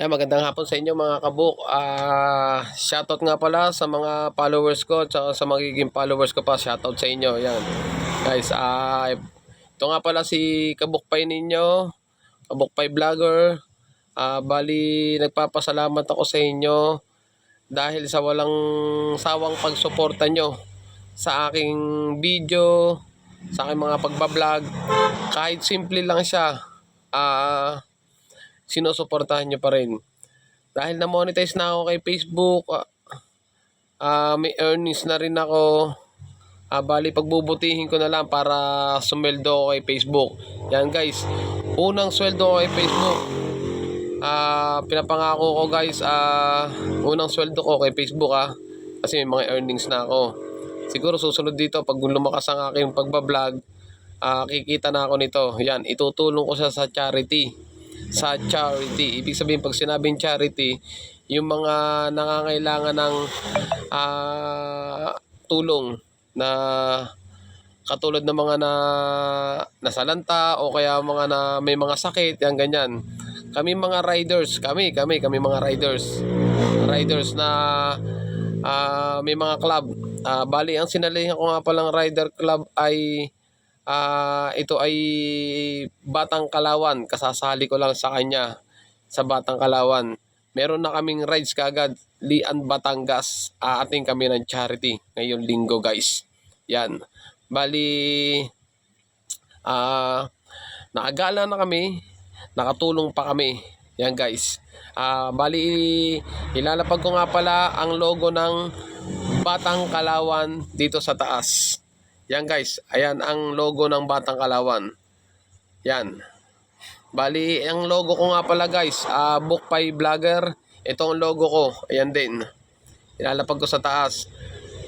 Magandang hapon sa inyo mga kabuk. Shoutout nga pala sa mga followers ko at sa magiging followers ko pa. Shoutout sa inyo. Yan. Guys, ito nga pala si Kabukpay ninyo, Kabukpay Vlogger. Bali, nagpapasalamat ako sa inyo dahil sa walang sawang pagsuporta nyo sa aking video, sa aking mga pagbablog. Kahit simple lang siya, sinusuportahan nyo pa rin. Dahil na-monetize na ako kay Facebook, may earnings na rin ako. Bali, pagbubutihin ko na lang para sumweldo ako kay Facebook. Yan guys, unang sweldo ko kay Facebook. Pinapangako ko guys, unang sweldo ko kay Facebook kasi may mga earnings na ako. Siguro susunod dito, pag lumakas ang aking pagbablog, kikita na ako nito. Yan, itutulong ko siya sa charity. Sa charity, ibig sabihin pag sinabing charity, yung mga nangangailangan ng tulong na katulad ng mga nasalanta o kaya mga may mga sakit, yan ganyan. Kami mga riders, kami mga riders na may mga club. Bali ang sinalihan ko nga palang rider club ay ito ay Batang Kalawan. Kasasali ko lang sa kanya sa Batang Kalawan. Meron na kaming rides kagad, Lian, Batangas. Ating kami ng charity ngayong linggo guys. Yan. Bali nakagala na kami, nakatulong pa kami. Yan guys. Bali ilalapag ko nga pala ang logo ng Batang Kalawan dito sa taas. Yan guys, ayan ang logo ng Batang Kalawan. Yan. Bali, ang logo ko nga pala guys, Bukpay Vlogger. Ito ang logo ko, ayan din. Ilalapag ko sa taas.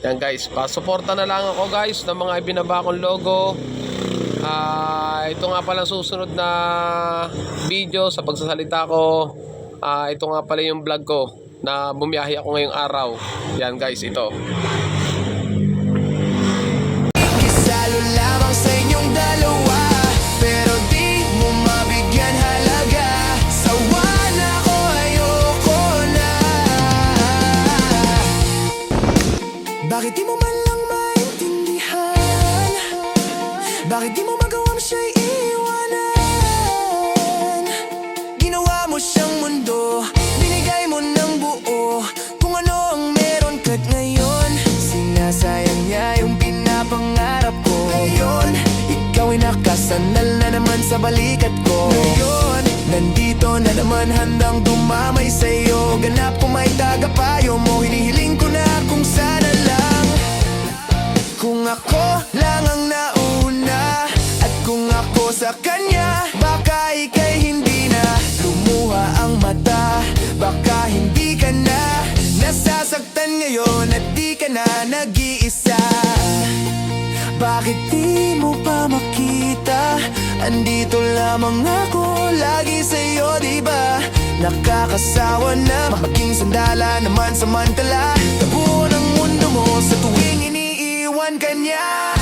Yan guys, pasuporta na lang ako guys ng mga ibinaba kong logo. Ito nga pala susunod na video sa pagsasalita ko. Ito nga pala yung vlog ko na bumiyahe ako ngayong araw. Yan guys, ito. Sa inyong dalawa, pero di mo mabigyan halaga. Sawa na ko, ayoko na. Bakit di mo man lang maintindihan? Bakit di mo magawang siya'y iwanan? Ginawa mo siyang mundo, binigay mo ng buo. Kung ano ang meron ka't ngayon, sinasayang niya yung pinapangarap ko. Ngayon, ikaw ay nakasanal na naman sa balikat ko. Ngayon, nandito na naman handang dumamay sa'yo. Ganap ko may tagapayo mo, hinihiling ko na kung sana lang. Kung ako lang ang nauna, at kung ako sa kanya, baka ika'y hindi na lumuha ang mata. Baka hindi ka na nasasaktan ngayon at di ka na nag-iisa. Bakit di mo pa makita? Andito lamang ako, lagi sa'yo, diba? Nakakasawa na maging sandala naman samantala. Tabuo ng mundo mo sa tuwing iniiwan ka niya.